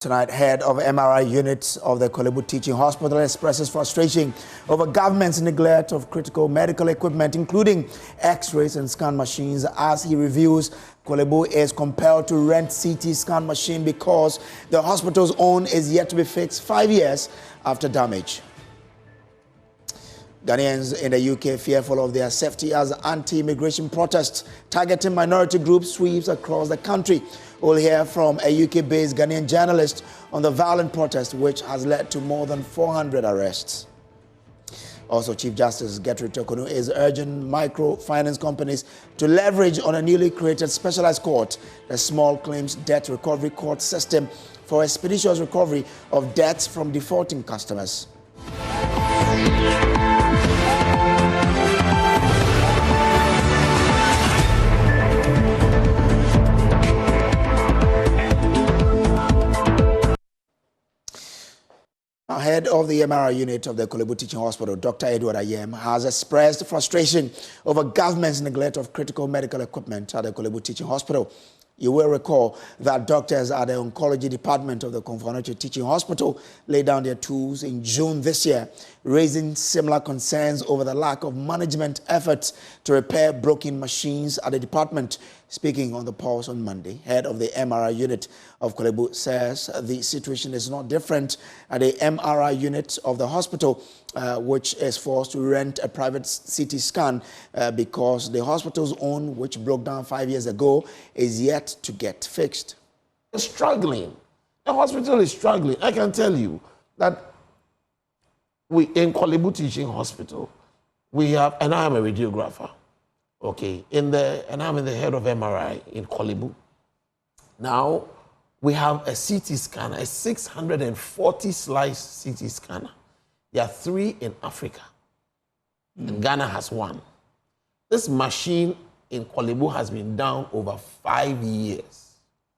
Tonight, head of MRI units of the Korle Bu Teaching Hospital expresses frustration over government's neglect of critical medical equipment, including X-rays and scan machines. As he reviews, Korle Bu is compelled to rent CT scan machine because the hospital's own is yet to be fixed 5 years after damage. Ghanaians in the UK fearful of their safety as anti-immigration protests targeting minority groups sweeps across the country. We'll hear from a UK-based Ghanaian journalist on the violent protest which has led to more than 400 arrests. Also, Chief Justice Gertrude Tokonu is urging microfinance companies to leverage on a newly created specialized court, the Small Claims Debt Recovery Court system, for expeditious recovery of debts from defaulting customers. Head of the MRI unit of the Korle Bu Teaching Hospital, Dr. Edward Ayem, has expressed frustration over government's neglect of critical medical equipment at the Korle Bu Teaching Hospital. You will recall that doctors at the oncology department of the Konfo Teaching Hospital laid down their tools in June this year, raising similar concerns over the lack of management efforts to repair broken machines at the department. Speaking on the Pulse on Monday, head of the MRI unit of Korle Bu says the situation is not different at the MRI unit of the hospital, which is forced to rent a private CT scan because the hospital's own, which broke down 5 years ago, is yet to get fixed. It's struggling. The hospital is struggling. I can tell you that in Korle Bu Teaching Hospital, we have, and I am a radiographer, okay, and I'm in the head of MRI in Korle Bu. Now, we have a CT scanner, a 640 slice CT scanner. There are 3 in Africa, and Ghana has 1. This machine in Korle Bu has been down over 5 years.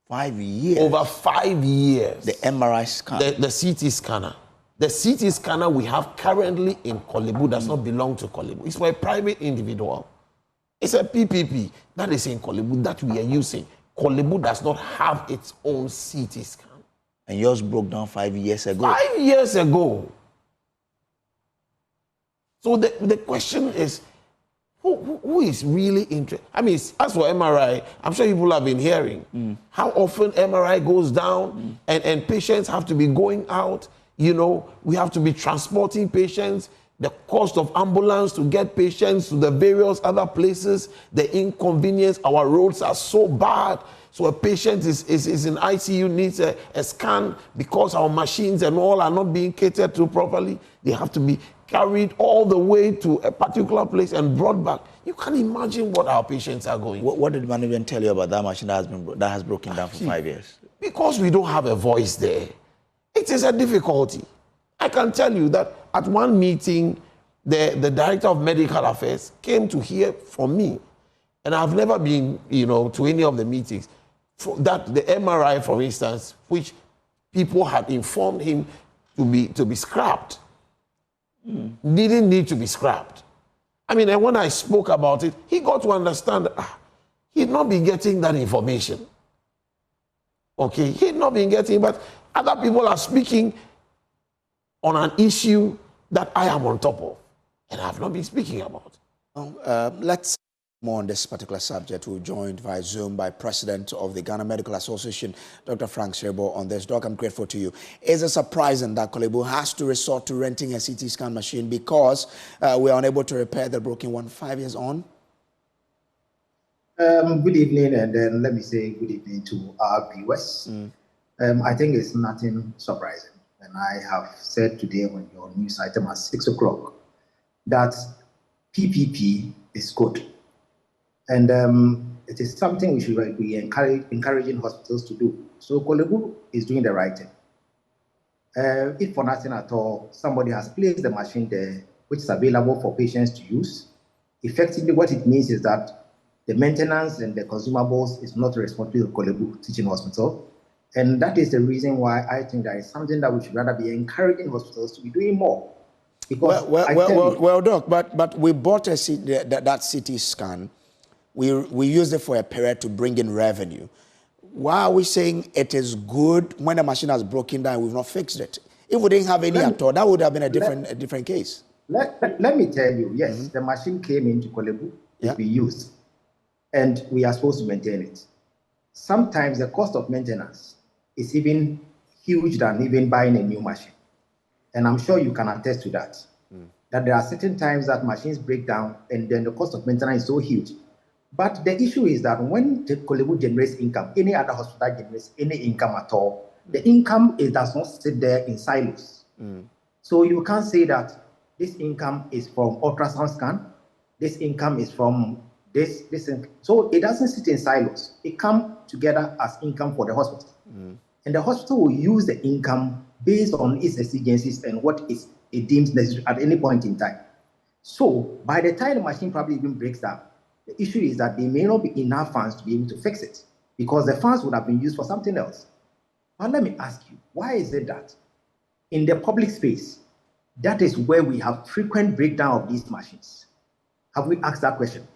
5 years? Over 5 years. The MRI scanner? The CT scanner. The CT scanner we have currently in Korle Bu does not belong to Korle Bu. It's for a private individual. It's a PPP that is in Korle Bu that we are using. Korle Bu does not have its own CT scan. And yours broke down 5 years ago? 5 years ago. So the question is, who is really interested? I mean, as for MRI, I'm sure people have been hearing how often MRI goes down and patients have to be going out. You know, we have to be transporting patients, the cost of ambulance to get patients to the various other places, the inconvenience. Our roads are so bad. So a patient is in ICU, needs a scan because our machines and all are not being catered to properly. They have to be carried all the way to a particular place and brought back. You can imagine what our patients are going through. What did management tell you about that machine that has broken down for 5 years? Because we don't have a voice there. It is a difficulty. I can tell you that at one meeting, the director of medical affairs came to hear from me. And I've never been, to any of the meetings. That the MRI, for instance, which people had informed him to be scrapped, didn't need to be scrapped. I mean, and when I spoke about it, he got to understand that he'd not been getting that information. Okay, he'd not been getting, but other people are speaking on an issue that I am on top of, and I've not been speaking about. Let's more on this particular subject. We're joined via Zoom by President of the Ghana Medical Association, Dr. Frank Yeboah, on this. Doc, I'm grateful to you. Is it surprising that Korle Bu has to resort to renting a CT scan machine because we are unable to repair the broken one 5 years on? Good evening, and then let me say good evening to our viewers. I think it's nothing surprising, and I have said today on your news item at 6 o'clock that PPP is good. And it is something we should be encouraging hospitals to do. So Korle Bu is doing the right thing. If for nothing at all, somebody has placed the machine there, which is available for patients to use. Effectively, what it means is that the maintenance and the consumables is not responsible of Korle Bu Teaching Hospital. And that is the reason why I think that is something that we should rather be encouraging hospitals to be doing more. Because well, Doc, but we bought that CT scan. We used it for a period to bring in revenue. why are we saying it is good when the machine has broken down, we've not fixed it? If we didn't have any at all, that would have been a different case. Let me tell you, yes, the machine came into Kolebu, it we used, and we are supposed to maintain it. Sometimes the cost of maintenance is even huge than even buying a new machine. And I'm sure you can attest to that. That there are certain times that machines break down and then the cost of maintenance is so huge. But the issue is that when the Kolebu generates income, any other hospital generates any income at all, the income does not sit there in silos. So you can't say that this income is from ultrasound scan, this income is from this. So it doesn't sit in silos. It comes together as income for the hospital. And the hospital will use the income based on its exigencies and what it deems necessary at any point in time. So by the time the machine probably even breaks down, the issue is that there may not be enough funds to be able to fix it because the funds would have been used for something else. But let me ask you, why is it that in the public space, that is where we have frequent breakdown of these machines? Have we asked that question?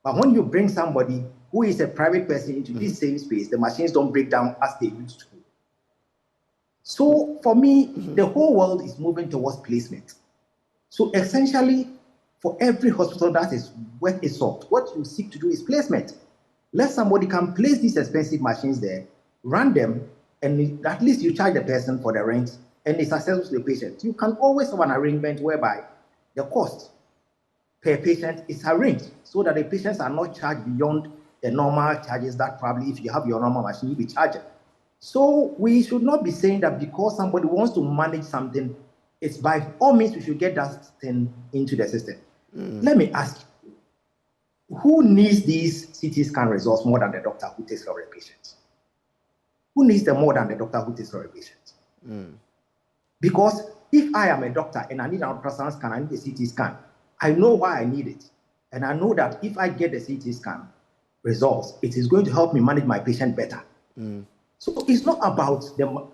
But when you bring somebody who is a private person into this same space, the machines don't break down as they used to. So for me, the whole world is moving towards placement. So essentially, for every hospital that is worth a salt, what you seek to do is placement. Let somebody come place these expensive machines there, run them, and at least you charge the person for the rent, and it's accessible to the patient. You can always have an arrangement whereby the cost per patient is arranged so that the patients are not charged beyond the normal charges that probably if you have your normal machine, you'll be charged. So we should not be saying that because somebody wants to manage something, it's by all means we should get that thing into the system. Let me ask you, who needs these CT scan results more than the doctor who takes care of the patient? Who needs them more than the doctor who takes care of the patient? Because if I am a doctor and I need an ultrasound scan, I need a CT scan, I know why I need it. And I know that if I get the CT scan results, it is going to help me manage my patient better. So it's not about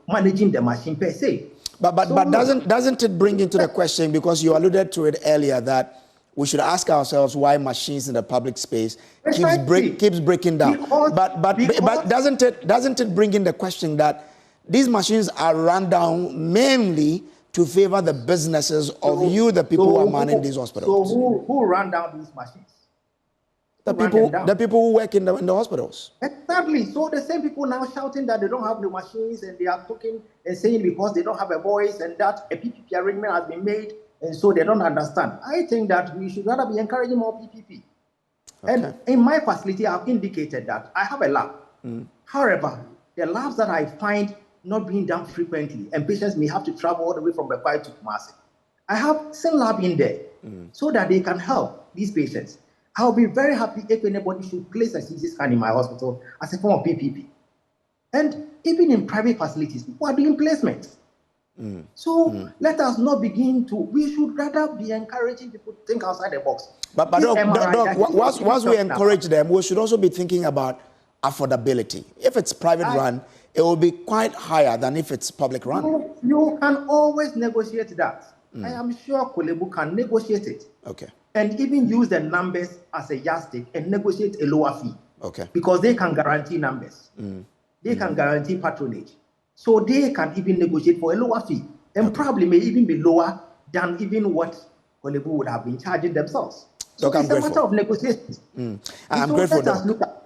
managing the machine per se. But doesn't it bring into the question, because you alluded to it earlier, that we should ask ourselves why machines in the public space keeps breaking down. But doesn't it bring in the question that these machines are run down mainly to favor the businesses of the people who are manning these hospitals? So who run down these machines? The people who work in the hospitals. Exactly. So the same people now shouting that they don't have the machines and they are talking and saying because they don't have a voice and that a PPP arrangement has been made and so they don't understand. I think that we should rather be encouraging more PPP. Okay. And in my facility, I've indicated that I have a lab. However, the labs that I find not being done frequently and patients may have to travel all the way from Bekwai to Kumasi, I have some lab in there so that they can help these patients. I'll be very happy if anybody should place a CT scan in my hospital as a form of PPP. And even in private facilities, people are doing placements. So let us not begin to, we should rather be encouraging people to think outside the box. But Doc, once we encourage them, we should also be thinking about affordability. If it's private run, it will be quite higher than if it's public run. You can always negotiate that. I am sure Kolebu can negotiate it. Okay. And even use the numbers as a yardstick and negotiate a lower fee. Okay. Because they can guarantee numbers. They can guarantee patronage. So they can even negotiate for a lower fee. And probably may even be lower than even what Kolebu would have been charging themselves. So it's a matter of negotiations. I'm grateful. Let us look at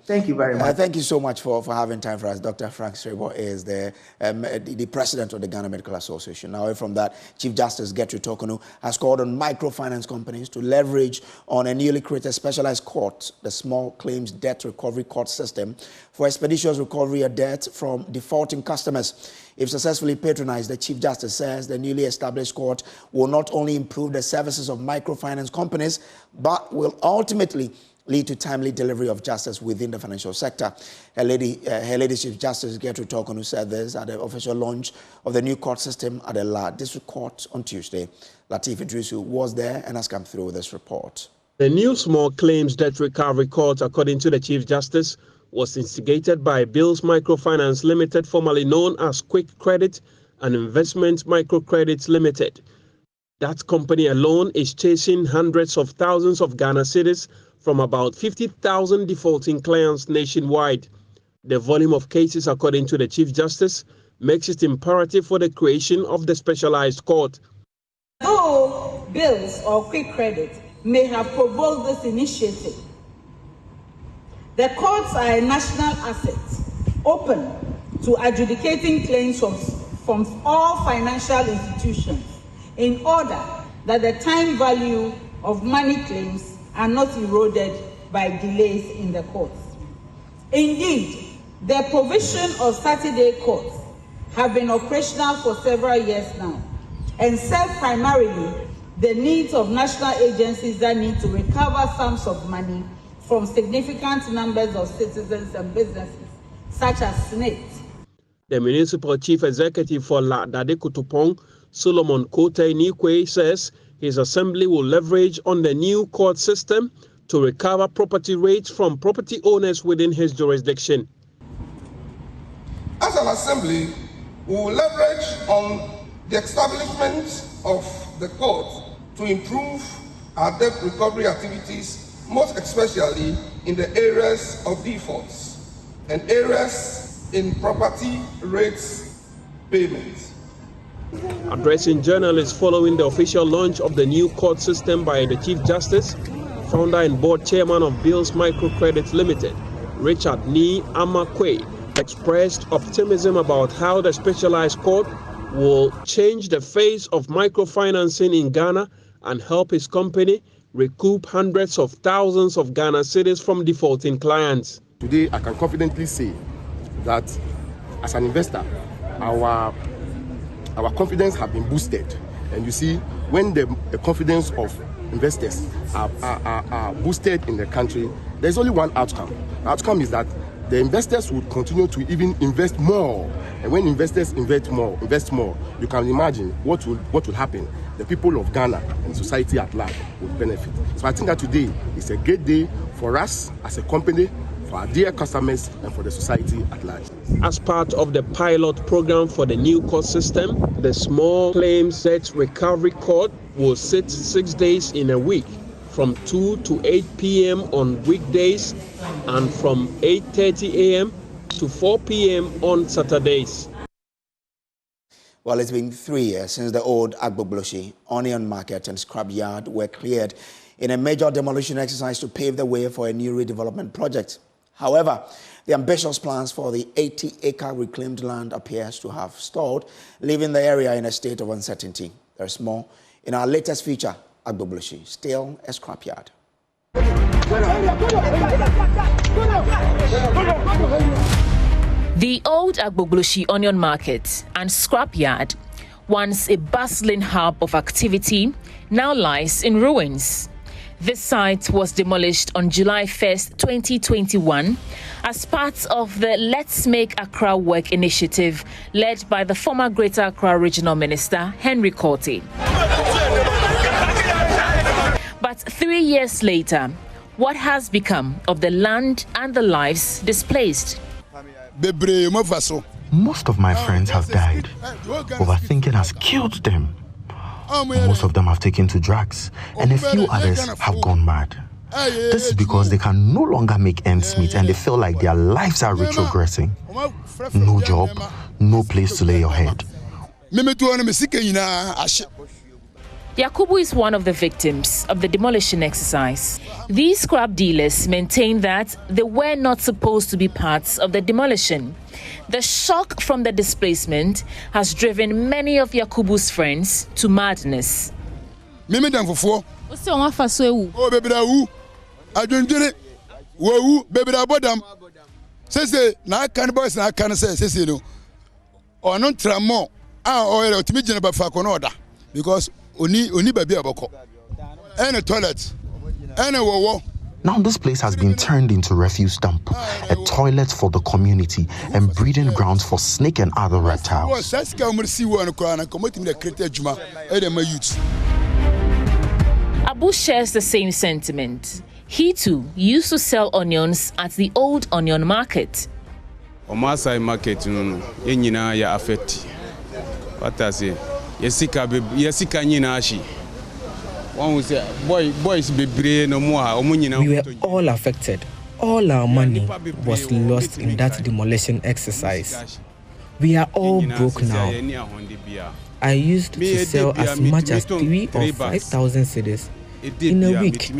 Thank you very much. Thank you so much for having time for us. Dr. Frank Yeboah is the president of the Ghana Medical Association. Now, away from that, Chief Justice Gertrude Tokonu has called on microfinance companies to leverage on a newly created specialized court, the Small Claims Debt Recovery Court System, for expeditious recovery of debt from defaulting customers. If successfully patronized, the Chief Justice says the newly established court will not only improve the services of microfinance companies, but will ultimately lead to timely delivery of justice within the financial sector. Her Lady Chief Justice Gertrude Tokonu said this at the official launch of the new court system at the La District Court on Tuesday. Latif Idrisu was there and has come through with this report. The new Small Claims Debt Recovery Court, according to the Chief Justice, was instigated by Bills Microfinance Limited, formerly known as Quick Credit and Investment Microcredits Limited. That company alone is chasing hundreds of thousands of Ghana cedis from about 50,000 defaulting clients nationwide. The volume of cases, according to the Chief Justice, makes it imperative for the creation of the specialized court. Though bills or quick credit may have provoked this initiative, the courts are a national asset, open to adjudicating claims from all financial institutions in order that the time value of money claims are not eroded by delays in the courts. Indeed, the provision of Saturday courts have been operational for several years now and serve primarily the needs of national agencies that need to recover sums of money from significant numbers of citizens and businesses, such as SNIT. The municipal chief executive for La Dade Kutupong, Solomon Kote Nikwe, says his assembly will leverage on the new court system to recover property rates from property owners within his jurisdiction. As an assembly, we will leverage on the establishment of the court to improve our debt recovery activities, most especially in the areas of defaults and areas in property rates payments. Addressing journalists following the official launch of the new court system by the Chief Justice, founder and board chairman of Bills Microcredit Limited, Richard Ni Amakwe, expressed optimism about how the specialized court will change the face of microfinancing in Ghana and help his company recoup hundreds of thousands of Ghana cedis from defaulting clients. Today, I can confidently say that as an investor, our confidence has been boosted. And you see, when the confidence of investors are boosted in the country, there's only one outcome. The outcome is that the investors would continue to even invest more. And when investors invest more, you can imagine what will happen. The people of Ghana and society at large would benefit. So I think that today is a great day for us as a company, for our dear customers, and for the society at large. As part of the pilot program for the new court system, the Small Claims Debt Recovery Court will sit 6 days in a week, from 2 to 8 p.m. on weekdays and from 8:30 a.m. to 4 p.m. on Saturdays. Well, it's been 3 years since the old Agbogbloshie Onion Market and Scrapyard were cleared in a major demolition exercise to pave the way for a new redevelopment project. However, the ambitious plans for the 80-acre reclaimed land appears to have stalled, leaving the area in a state of uncertainty. There's more in our latest feature, Agbogbloshie, still a scrapyard. The old Agbogbloshie Onion Market and Scrapyard, once a bustling hub of activity, now lies in ruins. This site was demolished on July 1st, 2021, as part of the Let's Make Accra Work initiative led by the former Greater Accra Regional Minister, Henry Korte. But 3 years later, what has become of the land and the lives displaced? Most of my friends have died. Overthinking has killed them. Most of them have taken to drugs, and a few others have gone mad. This is because they can no longer make ends meet and they feel like their lives are retrogressing. No job, no place to lay your head. Yakubu is one of the victims of the demolition exercise. These scrap dealers maintain that they were not supposed to be parts of the demolition. The shock from the displacement has driven many of Yakubu's friends to madness. Because only baby aboko and a toilet and a wawa. Now this place has been turned into a refuse dump, a toilet for the community and breeding grounds for snake and other reptiles. Abu shares the same sentiment. He too used to sell onions at the old onion market. Omasai market, ya affect. What I say? Yesika nyina ashi. One will say, boys be brave no more. We were all affected. All our money was lost in that demolition exercise. We are all broke now. I used to sell as much as 3,000 or 5,000 cedis in a week,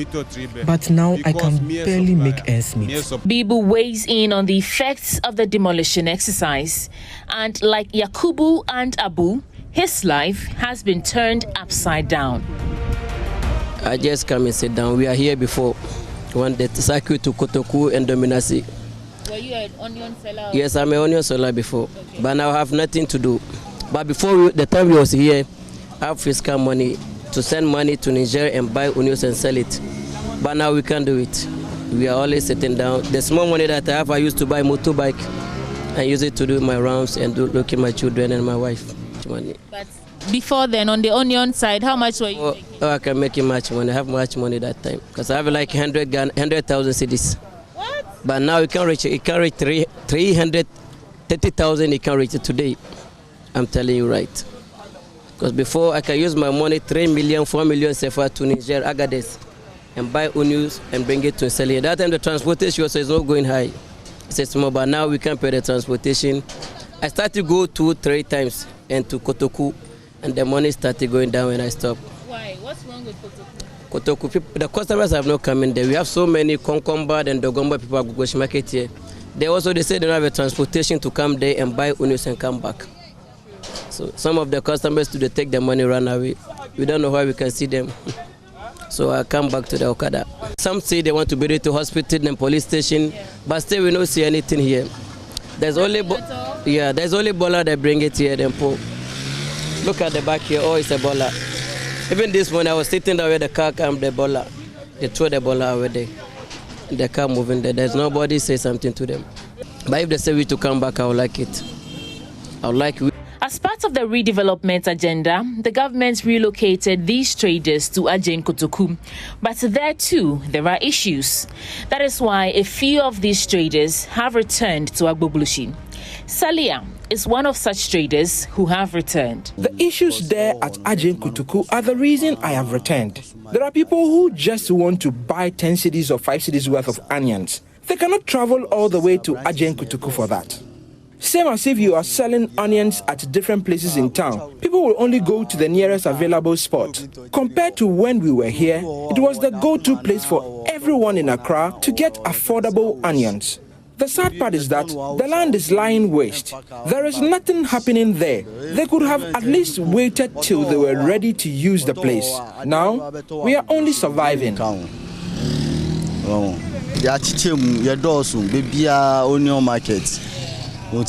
but now I can barely make ends meet. Bibu weighs in on the effects of the demolition exercise, and like Yakubu and Abu, his life has been turned upside down. I just come and sit down. We are here before when the Sakai to Kotoku and Dominasi. Were you an onion seller? Yes, I'm an onion seller before, okay. But now I have nothing to do. But before the time we was here, I have fiscal money to send money to Niger and buy onions and sell it. But now we can't do it. We are always sitting down. The small money that I have, I used to buy motorbike and use it to do my rounds and look at my children and my wife. Money. But before then, on the onion side, how much were you making? Oh, I can make much money. I have much money that time because I have like 100,000 cedis. What? But now you can reach it. It can reach 330,000. It can reach it today. I'm telling you right. Because before I can use my money 3 million, 4 million sefa to Niger, Caddis, and buy onions and bring it to sell here. That time the transportation also is not going high. It's small, but now we can't pay the transportation. I started to go 2-3 times and to Kotoku, and the money started going down when I stopped. Why? What's wrong with Kotoku? Kotoku people, the customers have not come in there. We have so many Konkomba and Dogomba people at Gogoshi Market here. They say they don't have a transportation to come there and buy onions and come back. So some of the customers do they take the money, run away. We don't know why we can see them. So I come back to the Okada. Some say they want to bring it to hospital and police station, but still we don't see anything here. There's only Bola that bring it here. Then look at the back here. Oh, it's a Bola. Even this one, I was sitting there where the car came, the Bola. They throw the Bola over there. The car moving there. There's nobody say something to them. But if they say we to come back, I would like it. I would like. As part of the redevelopment agenda, the government relocated these traders to Ajen Kotoku. But there too, there are issues. That is why a few of these traders have returned to Agbogbloshie. Salia is one of such traders who have returned. The issues there at Ajen Kotoku are the reason I have returned. There are people who just want to buy 10 cedis or 5 cedis worth of onions. They cannot travel all the way to Ajen Kotoku for that. Same as if you are selling onions at different places in town. People will only go to the nearest available spot. Compared to when we were here, it was the go-to place for everyone in Accra to get affordable onions. The sad part is that the land is lying waste. There is nothing happening there. They could have at least waited till they were ready to use the place. Now, we are only surviving. Onion market. The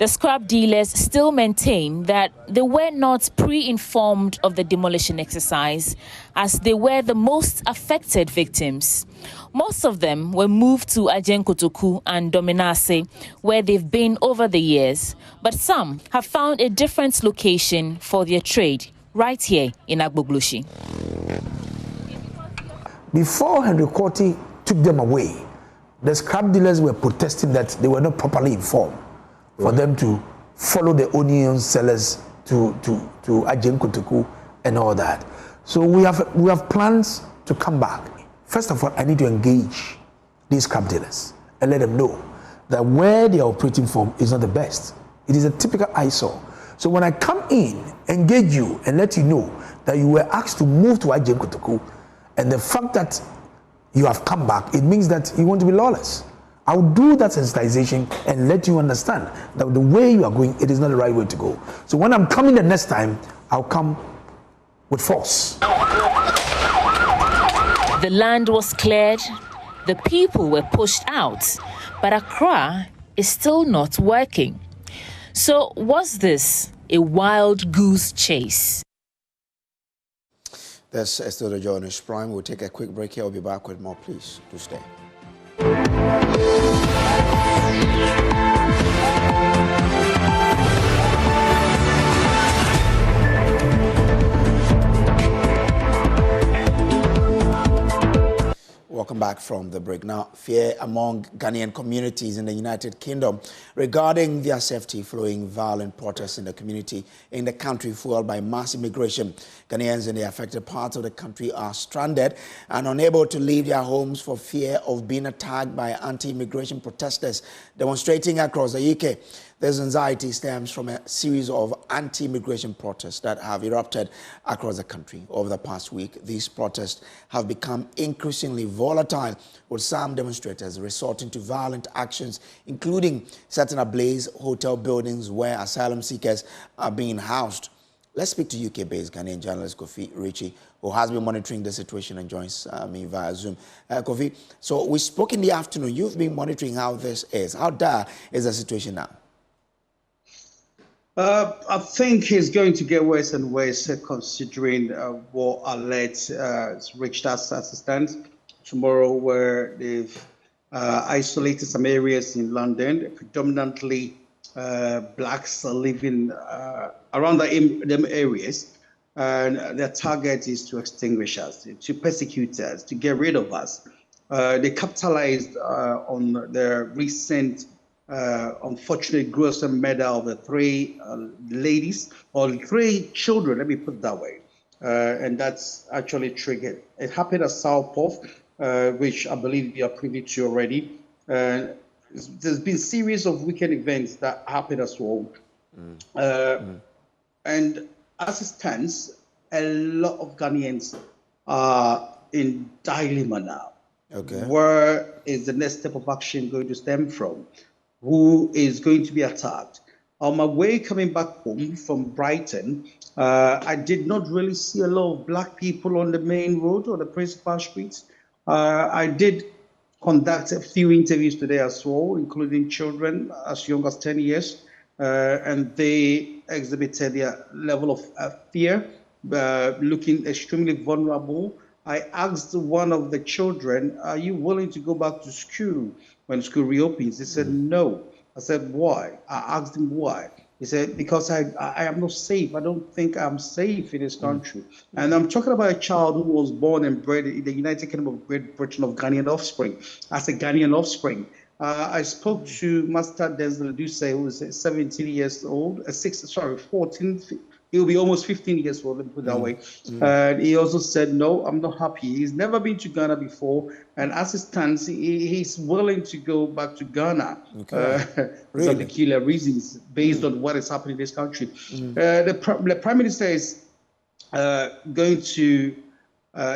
scrap dealers still maintain that they were not pre-informed of the demolition exercise, as they were the most affected victims. Most of them were moved to Ajen Kotoku and Dominase, where they've been over the years, but some have found a different location for their trade, right here in Agbogbloshie. Before Henry Korti took them away, the scrap dealers were protesting that they were not properly informed for them to follow the onion sellers to Ajen Kotoku and all that. So we have plans to come back. First of all, I need to engage these scrap dealers and let them know that where they are operating from is not the best. It is a typical eyesore. So when I come in, engage you and let you know that you were asked to move to Ajen Kotoku, and the fact that you have come back, it means that you want to be lawless. I'll do that sensitization and let you understand that the way you are going, it is not the right way to go. So when I'm coming the next time, I'll come with force. The land was cleared, the people were pushed out, but Accra is still not working. So was this a wild goose chase? This is still the JoyNews Prime. We'll take a quick break here. I'll be back with more. Please do stay. Welcome back. back from the break. Now, fear among Ghanaian communities in the United Kingdom regarding their safety following violent protests in the community in the country fueled by mass immigration. Ghanaians in the affected parts of the country are stranded and unable to leave their homes for fear of being attacked by anti-immigration protesters demonstrating across the UK. This anxiety stems from a series of anti-immigration protests that have erupted across the country over the past week. These protests have become increasingly volatile, with some demonstrators resorting to violent actions, including setting ablaze hotel buildings where asylum seekers are being housed. Let's speak to UK-based Ghanaian journalist Kofi Richie, who has been monitoring the situation and joins me via Zoom. Kofi, so we spoke in the afternoon. You've been monitoring how this is. How dire is the situation now? I think it's going to get worse and worse, considering what alert reached us as it stands tomorrow, where they've isolated some areas in London, predominantly blacks are living around them areas, and their target is to extinguish us, to persecute us, to get rid of us. They capitalized on the recent unfortunate gruesome murder of the three ladies, or three children, let me put it that way. And that's actually triggered. It happened at Southport, which I believe you are privy to already. There's been a series of weekend events that happened as well. And as it stands, a lot of Ghanaians are in dilemma now. Okay. Where is the next step of action going to stem from? Who is going to be attacked? On my way coming back home from Brighton, I did not really see a lot of black people on the main road or the principal streets. I did conduct a few interviews today as well, including children as young as 10 years, and they exhibited their level of fear, looking extremely vulnerable. I asked one of the children, are you willing to go back to school when school reopens? He said, no. I said, why? I asked him why. He said, because I am not safe. I don't think I'm safe in this country. And I'm talking about a child who was born and bred in the United Kingdom of Great Britain of Ghanaian offspring. As a Ghanaian offspring, I spoke to Master Denzel Duce, who is 17 years old, 14, he'll be almost 15 years old, let me put it that way. And he also said, no, I'm not happy. He's never been to Ghana before. And as it stands, he's willing to go back to Ghana. Okay. Really? For peculiar reasons based on what is happening in this country. The Prime Minister is going to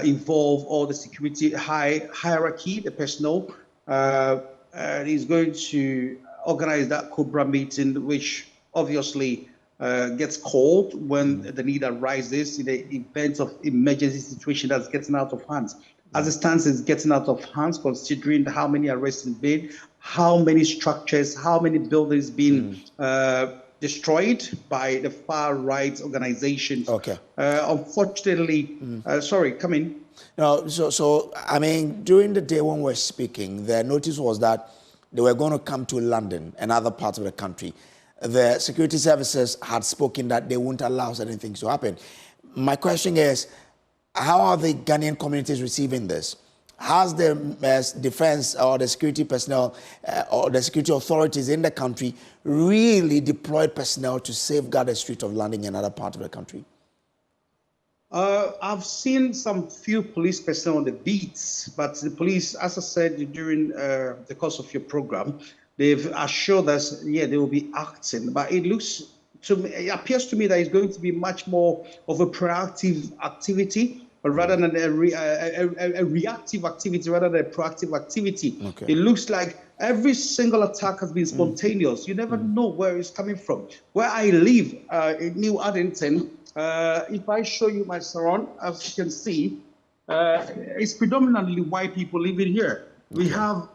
involve all the security hierarchy, the personnel. And he's going to organize that Cobra meeting, which obviously gets called when the need arises in the event of emergency situation that's getting out of hands. As it stands, it's getting out of hands, considering how many arrests have been, how many structures, how many buildings being destroyed by the far-right organizations. Okay. Unfortunately, sorry, come in. No, so I mean, during the day when we were speaking, the notice was that they were going to come to London and other parts of the country. The security services had spoken that they won't allow certain things to happen. My question is, how are the Ghanaian communities receiving this? Has the defense or the security personnel or the security authorities in the country really deployed personnel to safeguard the street of London and other parts of the country? I've seen some few police personnel on the beats, but the police, as I said during the course of your program, they've assured us, yeah, they will be acting. But it looks to me, it appears to me that it's going to be much more of a proactive activity, rather than a reactive activity, rather than a proactive activity. Okay. It looks like every single attack has been spontaneous. You never know where it's coming from. Where I live in New Addington, if I show you my surround, as you can see, it's predominantly white people living here. We have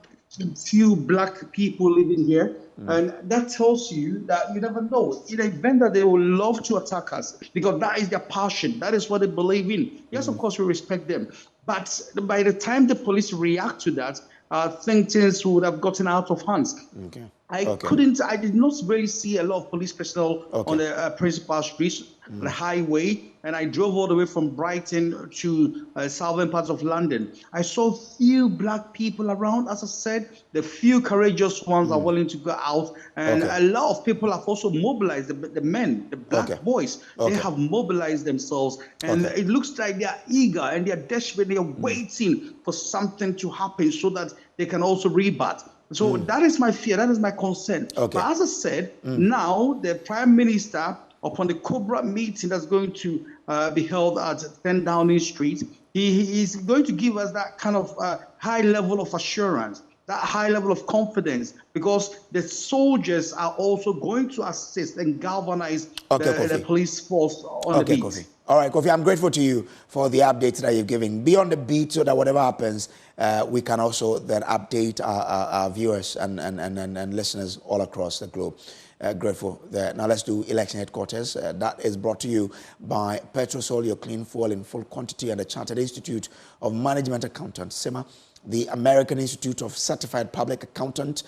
few black people living here, and that tells you that you never know. In the event that they will love to attack us, because that is their passion, that is what they believe in. Yes, of course, we respect them. But by the time the police react to that, I think things would have gotten out of hands. Okay. I did not really see a lot of police personnel on the principal streets, the highway, and I drove all the way from Brighton to southern parts of London. I saw few black people around, as I said. The few courageous ones are willing to go out, and a lot of people have also mobilized, the men, the black boys, they have mobilized themselves, and it looks like they are eager and they are desperate, they are waiting for something to happen so that they can also rebut. So that is my fear, that is my concern. But as I said, now the Prime Minister, upon the Cobra meeting that's going to be held at 10 Downing Street, he is going to give us that kind of high level of assurance, that high level of confidence, because the soldiers are also going to assist and galvanize the police force on the beat. Kofi. All right, Kofi, I'm grateful to you for the updates that you're giving. Be on the beat so that whatever happens, we can also then update our viewers and listeners all across the globe. Grateful there. Now let's do election headquarters. That is brought to you by Petrosol, your clean fuel in full quantity, and the Chartered Institute of Management Accountants, SIMA, the American Institute of Certified Public Accountant,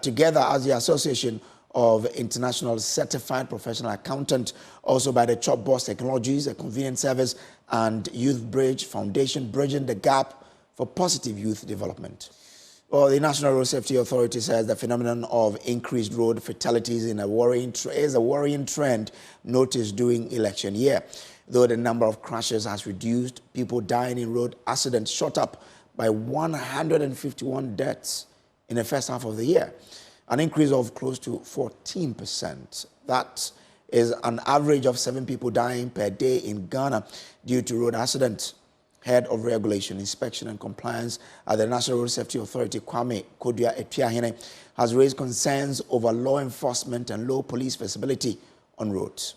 together as the Association of International Certified Professional Accountant, also by the Chop Boss Technologies, a convenient service, and Youth Bridge Foundation, bridging the gap for positive youth development. Well, the National Road Safety Authority says the phenomenon of increased road fatalities is a worrying trend noticed during election year. Though the number of crashes has reduced, people dying in road accidents shot up by 151 deaths in the first half of the year, an increase of close to 14%. That is an average of 7 people dying per day in Ghana due to road accidents. Head of Regulation, Inspection and Compliance at the National Road Safety Authority, Kwame Kodua-Epiahene, has raised concerns over law enforcement and low police visibility on roads.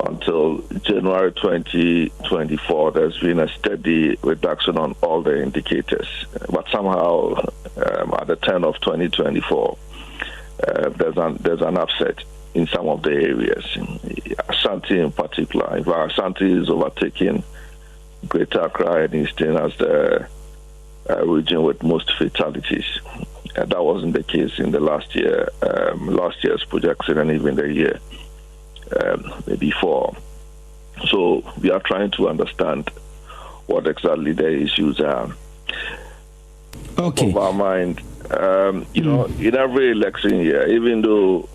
Until January 2024, there's been a steady reduction on all the indicators. But somehow, at the turn of 2024, there's an upset in some of the areas. Ashanti in particular. In fact, Ashanti is overtaking Greater Accra and Eastern as the region with most fatalities. That wasn't the case in the last year's projection, and even the year before. So we are trying to understand what exactly the issues are. Of our mind, in every election year, even though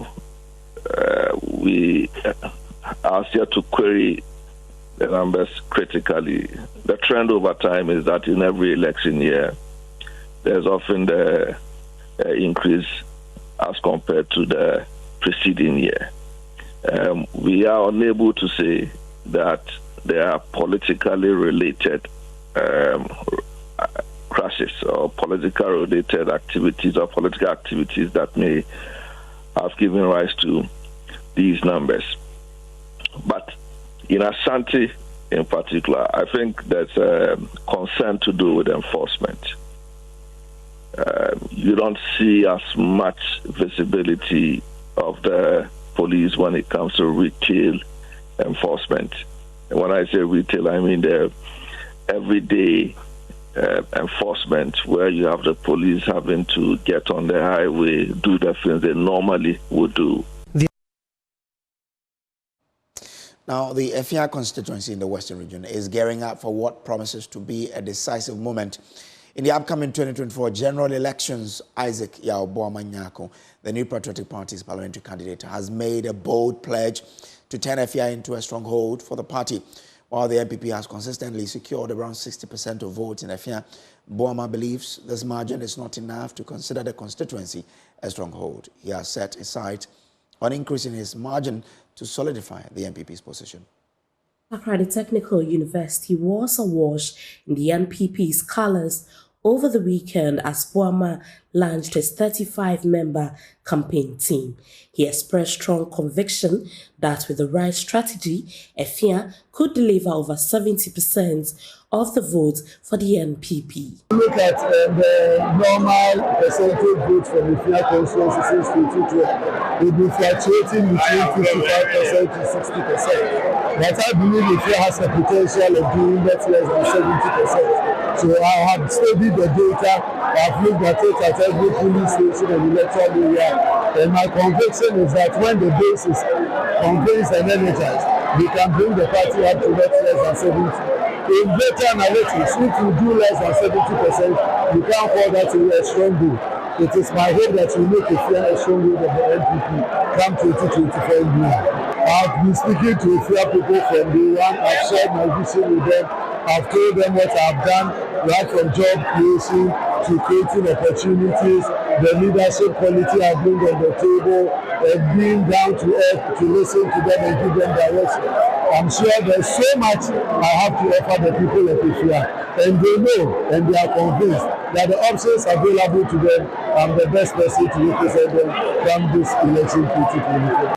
we are here to query the numbers critically, the trend over time is that in every election year, there's often the increase as compared to the preceding year. We are unable to say that there are politically related crashes or politically related activities or political activities that may have given rise to these numbers. But in Ashanti in particular, I think there's a concern to do with enforcement. You don't see as much visibility of the police when it comes to retail enforcement. And when I say retail, I mean the everyday enforcement where you have the police having to get on the highway, do the things they normally would do. Now, the Efia constituency in the Western region is gearing up for what promises to be a decisive moment in the upcoming 2024 general elections. Isaac Yeboah, the New Patriotic Party's parliamentary candidate, has made a bold pledge to turn Efia into a stronghold for the party. While the NPP has consistently secured around 60% of votes in Efia, Boama believes this margin is not enough to consider the constituency a stronghold. He has set his sight on increasing his margin to solidify the NPP's position. Accra Technical University was awash in the NPP's colours over the weekend as Boama launched his 35-member campaign team. He expressed strong conviction that with the right strategy, Efia could deliver over 70% of the votes for the NPP. Look at the normal percentage vote from Efia constituency since 2012. It will be fluctuating between 55% to 60%. But I believe Efia has the potential of doing that less than 70%. So I have studied the data, I've looked at it at every polling station and electoral area, and my conviction is that when the base is convinced and energized, we can bring the party up to not less than 70. In data analytics, if you do less than 70%, you can't call that a strong goal. It is my hope that we make a strong goal of the NPP come 2024 in June. I've been speaking to a few people from day one. I've shared my vision with them. I've told them what I've done, right from job creation to creating opportunities, the leadership quality I bring on the table, and being down to earth to listen to them and give them direction. I'm sure there's so much I have to offer the people of Ethiopia, and they know and they are convinced that the options available to them, I'm the best person to represent them from this election 2024.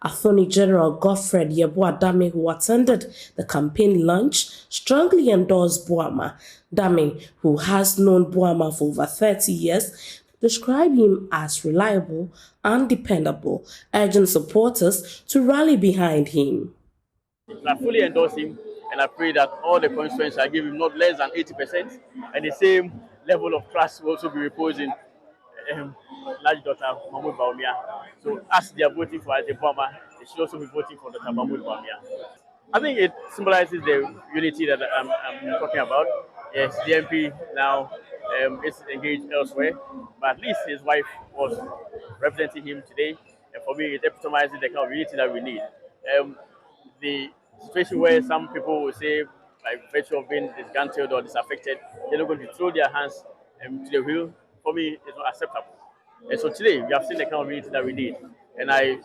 Attorney General Godfred Yeboah Dame, who attended the campaign lunch, strongly endorsed Boama. Dame, who has known Boama for over 30 years, described him as reliable and dependable, urging supporters to rally behind him. I fully endorse him, and I pray that all the constituents I give him not less than 80%, and the same level of trust will also be reposing large daughter Mahmoud Bawumia. So as they are voting for Yeboah, they should also be voting for Dr. Mahmoud Bawumia. I think it symbolizes the unity that I'm talking about. Yes, the MP now is engaged elsewhere, but at least his wife was representing him today, and for me it epitomizes the kind of unity that we need. The situation where some people will say, by virtue of being disgruntled or disaffected, they're not going to throw their hands to the wheel, for me it's not acceptable. And so today we have seen the kind of unity that we need, and I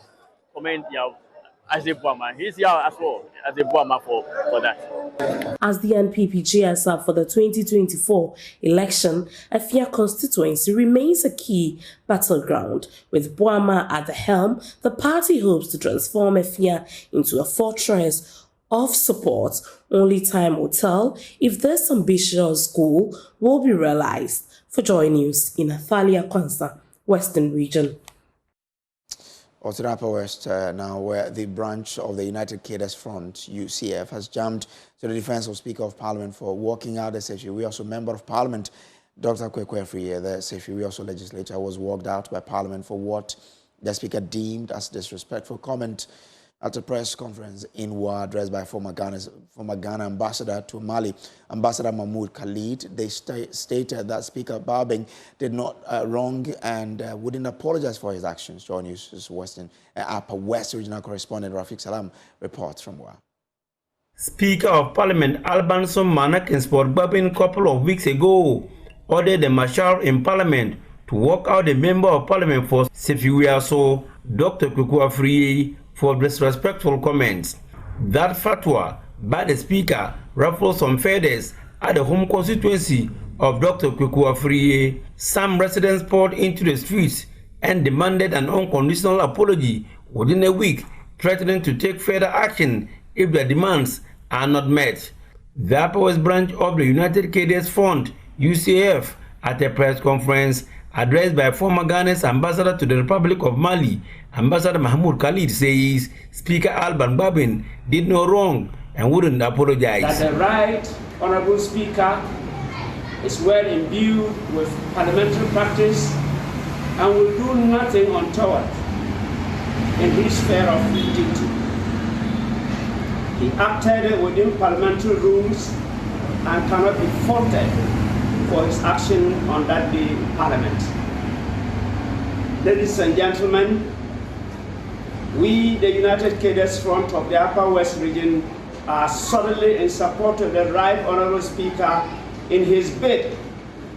commend Yeboah. He's here as well as Yeboah for that. As the NPP GSR for the 2024 election, Efia constituency remains a key battleground. With Boama at the helm, the party hopes to transform Efia into a fortress of support. Only time will tell if this ambitious goal will be realized. For Joy News in Athalia Kwanza, Western Region. Or to Upper West now, where the branch of the United Caddis Front, UCF, has jumped to the defense of Speaker of Parliament for walking out the session. We also Member of Parliament, Dr. Kwekwe Afriye, the session. We also legislator, was walked out by Parliament for what the Speaker deemed as disrespectful comment at a press conference in Yeboah addressed by former Ghana ambassador to Mali, Ambassador Mahmoud Khalid. They stated that Speaker Barbing did not wrong and wouldn't apologize for his actions. JoyNews Upper West regional correspondent Rafiq Salam reports from Yeboah. Speaker of Parliament Albanson Manakinsport Barbing a couple of weeks ago ordered the marshal in Parliament to walk out the Member of Parliament for Sefiwiaso, Dr. Kwekwe Afriye, for disrespectful comments. That fatwa by the Speaker ruffled some feathers at the home constituency of Dr. Kwekwe Afriye. Some residents poured into the streets and demanded an unconditional apology within a week, threatening to take further action if their demands are not met. The Upper West branch of the United Caddis Front, UCF, at a press conference addressed by former Ghana's ambassador to the Republic of Mali, Ambassador Mahmoud Khalid, says Speaker Alban Barbing did no wrong and wouldn't apologize. That the right honorable Speaker is well imbued with parliamentary practice and will do nothing untoward in his sphere of duty. He acted within parliamentary rules and cannot be faulted for his action on that day in Parliament. Ladies and gentlemen, we, the United Caddis Front of the Upper West region, are solidly in support of the Right Honourable Speaker in his bid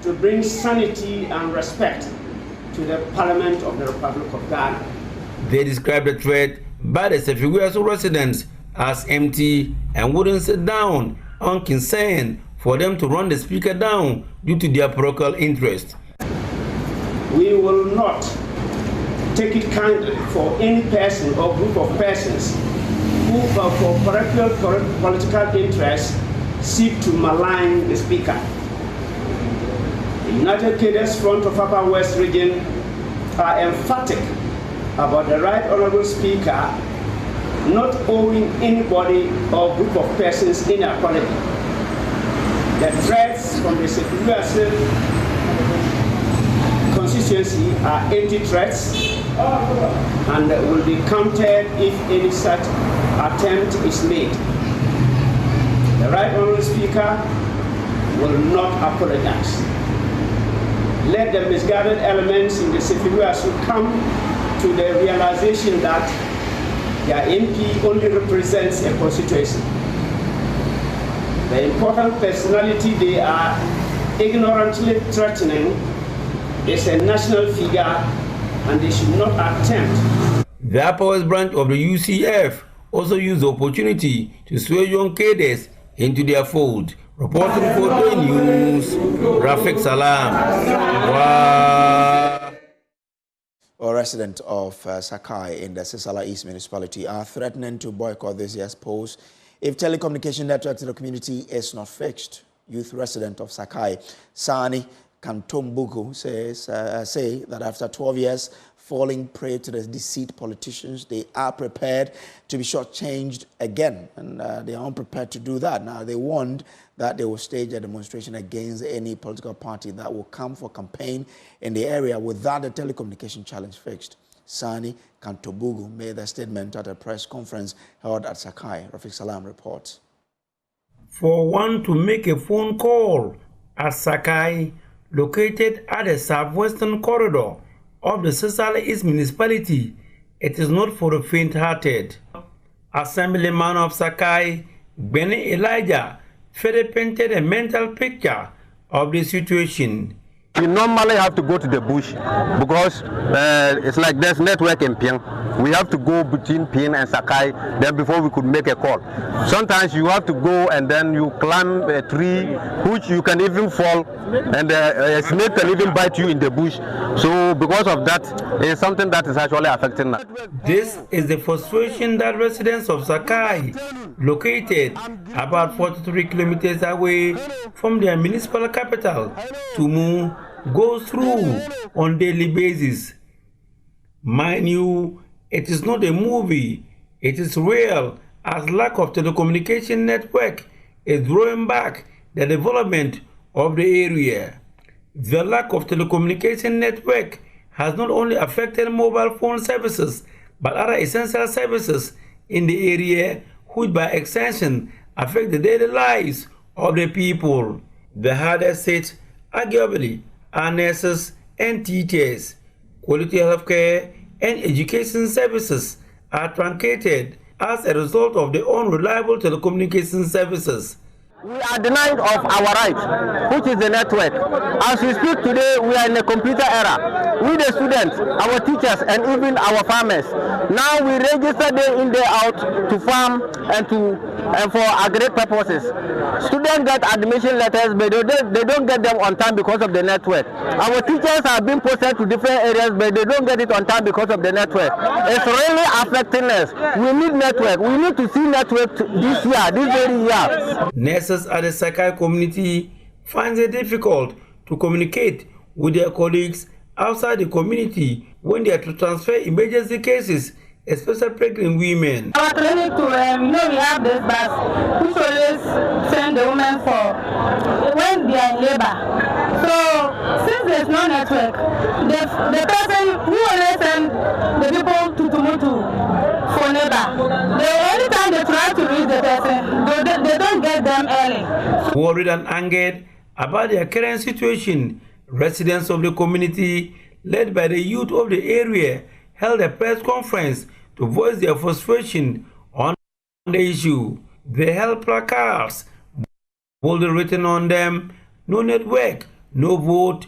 to bring sanity and respect to the Parliament of the Republic of Ghana. They described the threat by the Sefiwiaso residents as empty and wouldn't sit down on concern for them to run the Speaker down due to their parochial interest. We will not take it kindly for any person or group of persons who, for parochial political interests, seek to malign the Speaker. The United Caddis Front of Upper West region are emphatic about the Right Honourable Speaker not owing anybody or group of persons inequality. The threats from the Sefiwase constituency are empty threats and will be countered if any such attempt is made. The Right Honourable Speaker will not apologize. Let the misguided elements in the Sefiwase come to the realization that their MP only represents a constituency. The important personality they are ignorantly threatening is a national figure, and they should not attempt. The Upper West branch of the UCF also used the opportunity to swear young Caddis into their fold. Reporting for JoyNews, Rafik Salam. Wow. A resident of Sakai in the Sisala East municipality are threatening to boycott this year's polls if telecommunication network to the community is not fixed. Youth resident of Sakai, Sani Kantombuku, say that after 12 years falling prey to the deceit politicians, they are prepared to be shortchanged again, and they are unprepared to do that. Now, they warned that they will stage a demonstration against any political party that will come for campaign in the area without the telecommunication challenge fixed. Sani Kantombuku made the statement at a press conference held at Sakai. Rafik Salam reports. For one to make a phone call at Sakai, located at the southwestern corridor of the Sisala East municipality, it is not for the faint-hearted. Assemblyman of Sakai, Benny Elijah, further painted a mental picture of the situation. We normally have to go to the bush because it's like there's network in Ping. We have to go between Ping and Sakai then before we could make a call. Sometimes you have to go and then you climb a tree which you can even fall, and a snake can even bite you in the bush. So because of that, it's something that is actually affecting us. This is the frustration that residents of Sakai, located about 43 kilometers away from their municipal capital, Tumu, goes through on daily basis. Mind you, it is not a movie, it is real, as lack of telecommunication network is drawing back the development of the area. The lack of telecommunication network has not only affected mobile phone services, but other essential services in the area, which by extension affect the daily lives of the people. The hardest hit, arguably, are nurses and teachers. Quality healthcare and education services are truncated as a result of the unreliable telecommunication services. We are denied of our right, which is the network. As we speak today, we are in a computer era. We the students, our teachers, and even our farmers. Now we register day in, day out to farm and for agri purposes. Students get admission letters, but they don't get them on time because of the network. Our teachers are being posted to different areas, but they don't get it on time because of the network. It's really affecting us. We need network. We need to see network this year, this very year. Nurses at the Sakai community find it difficult to communicate with their colleagues outside the community when they are to transfer emergency cases, especially pregnant women. Our clinic we have this bus which always send the women for when they are in labor. So since there's no network, the person who always send the people to Tumutu for labor, the only time they try to reach the person, they don't get them early. Worried and angered about their current situation, residents of the community, led by the youth of the area, held a press conference to voice their frustration on the issue. They held placards, boldly written on them, no network, no vote,